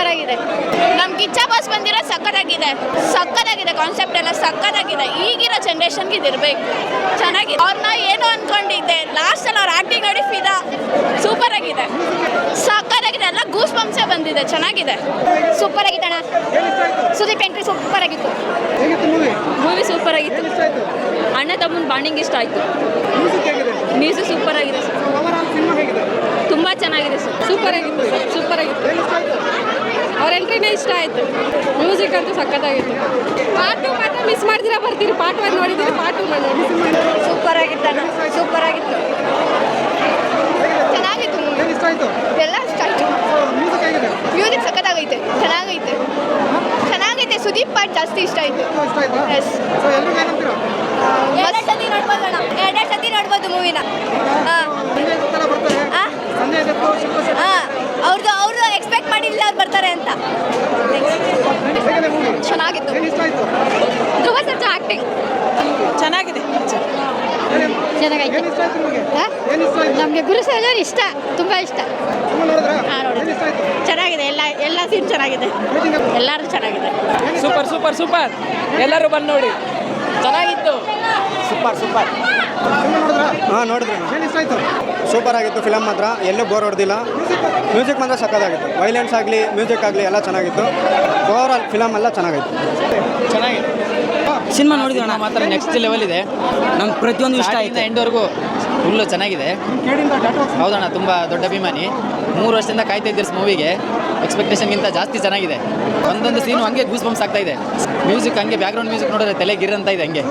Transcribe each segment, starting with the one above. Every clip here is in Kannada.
ಸೂಪರ್ ಆಗಿದೆ. ನಮ್ ಕಿಚ್ಚ ಬಾಸ್ ಬಂದಿರೋ ಸಕ್ಕತ್ತಾಗಿದೆ. ಕಾನ್ಸೆಪ್ಟ್ ಎಲ್ಲ ಸಕ್ಕತ್ತಾಗಿದೆ. ಈಗಿರೋ ಜನರೇಷನ್ಗೆ ಇದಿರ್ಬೇಕು. ಚೆನ್ನಾಗಿದೆ. ಅವ್ರನ್ನ ಏನು ಅನ್ಕೊಂಡಿದ್ದೆ, ಲಾಸ್ಟ್ ಅಲ್ಲಿ ಅವ್ರ ಆಕ್ಟಿಂಗ್ ನೋಡಿ ಫಿದಾ. ಸೂಪರ್ ಆಗಿದೆ, ಸಕ್ಕತ್ತಾಗಿದೆ. ಎಲ್ಲ ಗೂಸ್ ಬಂಪ್ಸೇ ಬಂದಿದೆ. ಚೆನ್ನಾಗಿದೆ, ಸೂಪರ್ ಆಗಿತ್ತು ಅಣ್ಣ. ಸುದೀಪ್ ಎಂಟ್ರಿ ಸೂಪರ್ ಆಗಿತ್ತು. ಮೂವಿ ಸೂಪರ್ ಆಗಿತ್ತು. ಅಣ್ಣ ತಮ್ಮನ ಬಾಂಡಿಂಗ್ ಇಷ್ಟ ಆಯಿತು. ಮ್ಯೂಸಿಕ್ ಸೂಪರ್ ಆಗಿದೆ ಸರ್. ತುಂಬ ಚೆನ್ನಾಗಿದೆ ಸರ್. ಸೂಪರ್ ಆಗಿತ್ತು. ಅವ್ರ ಎಂಟ್ರಿನೇ ಇಷ್ಟ ಆಯಿತು. ಮ್ಯೂಸಿಕ್ ಅಂತೂ ಸಖತ್ತಾಗಿತ್ತು. ಪಾರ್ಟ್ 2 ಮಾತ್ರ ಮಿಸ್ ಮಾಡ್ದಿರಾ ಬರ್ತೀರಿ. ಪಾರ್ಟ್ 1 ನೋಡಿದ್ದೀರಿ, ಪಾರ್ಟ್ 2 ನೋಡಿ. ಸೂಪರ್ ಆಗಿತ್ತಣ್ಣ, ಸೂಪರ್ ಆಗಿತ್ತು. ಚೆನ್ನಾಗಿತ್ತು. ಎಲ್ಲ ಇಷ್ಟ ಆಯಿತು. ಮ್ಯೂಸಿಕ್ ಸಖತ್ತಾಗೈತೆ, ಚೆನ್ನಾಗೈತೆ. ಸುದೀಪ್ ಪಾರ್ಟ್ ಜಾಸ್ತಿ ಇಷ್ಟ ಆಯಿತು. ಎಸ್, ಎರಡೇ ಸತಿ ನೋಡ್ಬೋದು ಮೂವಿನ. ಅವ್ರದ್ದು ಎಕ್ಸ್ಪೆಕ್ಟ್ ಮಾಡಿಲ್ಲ ಅವ್ರು ಬರ್ತಾರೆ ಅಂತ. ಚೆನ್ನಾಗಿತ್ತು. ಧ್ರುವ ಸರ್ಜಾ ಆಕ್ಟಿಂಗ್ ಚೆನ್ನಾಗಿದೆ. ನಮಗೆ ಗುರು ಸರ್ಜನ್ ಇಷ್ಟ, ತುಂಬ ಇಷ್ಟ. ಚೆನ್ನಾಗಿದೆ. ಎಲ್ಲ ಸೀನ್ ಚೆನ್ನಾಗಿದೆ. ಎಲ್ಲರೂ ಚೆನ್ನಾಗಿದೆ. ಸೂಪರ್ ಎಲ್ಲರೂ ಬಂದು ನೋಡಿ. ಚೆನ್ನಾಗಿತ್ತು. ಸೂಪರ್ ಹಾಂ, ನೋಡಿದ್ರಿ. ಸೂಪರ್ ಆಗಿತ್ತು ಫಿಲಮ್ ಮಾತ್ರ. ಎಲ್ಲೂ ಬೋರ್ ಹೊಡೆದಿಲ್ಲ. ಮ್ಯೂಸಿಕ್ ಮಾತ್ರ ಸಕ್ಕತ್ತಾಗಿತ್ತು. ವೈಲೆನ್ಸ್ ಆಗಲಿ, ಮ್ಯೂಸಿಕ್ ಆಗಲಿ ಎಲ್ಲ ಚೆನ್ನಾಗಿತ್ತು. ಓವರ್ ಆಲ್ ಫಿಲಮ್ ಎಲ್ಲ ಚೆನ್ನಾಗಿತ್ತು. ಸಿನಿಮಾ ನೋಡಿದ್ವಿ ಅಣ್ಣ, ಮಾತ್ರ ನೆಕ್ಸ್ಟ್ ಲೆವೆಲ್ ಇದೆ. ನಮ್ಗೆ ಪ್ರತಿಯೊಂದು ಇಷ್ಟ ಆಯಿತು. ಎಂಡ್ವರೆಗೂ ಫುಲ್ಲು ಚೆನ್ನಾಗಿದೆ. ಹೌದಣ್ಣ, ತುಂಬ ದೊಡ್ಡ ಅಭಿಮಾನಿ. 3 ವರ್ಷದಿಂದ ಕಾಯ್ತಾ ಇದ್ದೀರಿ ಮೂವಿಗೆ. ಎಕ್ಸ್ಪೆಕ್ಟೇಷನ್ಗಿಂತ ಜಾಸ್ತಿ ಚೆನ್ನಾಗಿದೆ. ಒಂದೊಂದು ಸೀನು ಹಂಗೆ ಗೂಸ್ ಬಂಪ್ಸ್ ಆಗ್ತಾ ಇದೆ. ಮ್ಯೂಸಿಕ್ ಹಂಗೆ ಬ್ಯಾಕ್ಗ್ರೌಂಡ್ ಮ್ಯೂಸಿಕ್ ನೋಡಿದ್ರೆ ತಲೆ ಗಿರಂತ ಇದೆ. ಹಂಗೆ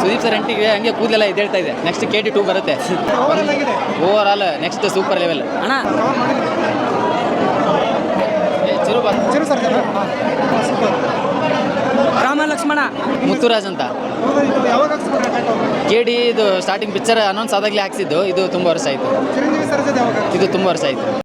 ಸುದೀಪ್ ಸರ್ ಎಂಟಿಗೆ ಹಂಗೆ ಕೂದಲೆಲ್ಲ ಇದೇಳ್ತಾ ಇದೆ. ನೆಕ್ಸ್ಟ್ KD 2 ಬರುತ್ತೆ. Over all next super level ಅಣ್ಣ. ರಾಮ ಲಕ್ಷ್ಮಣ ಮುತ್ತುರಾಜ್ ಅಂತ. KD ಇದು ಸ್ಟಾರ್ಟಿಂಗ್ ಪಿಕ್ಚರ್ ಅನೌನ್ಸ್ ಆದಾಗಲೇ ಹಾಕ್ಸಿದ್ದು. ಇದು ತುಂಬ ವರ್ಷ ಆಯಿತು.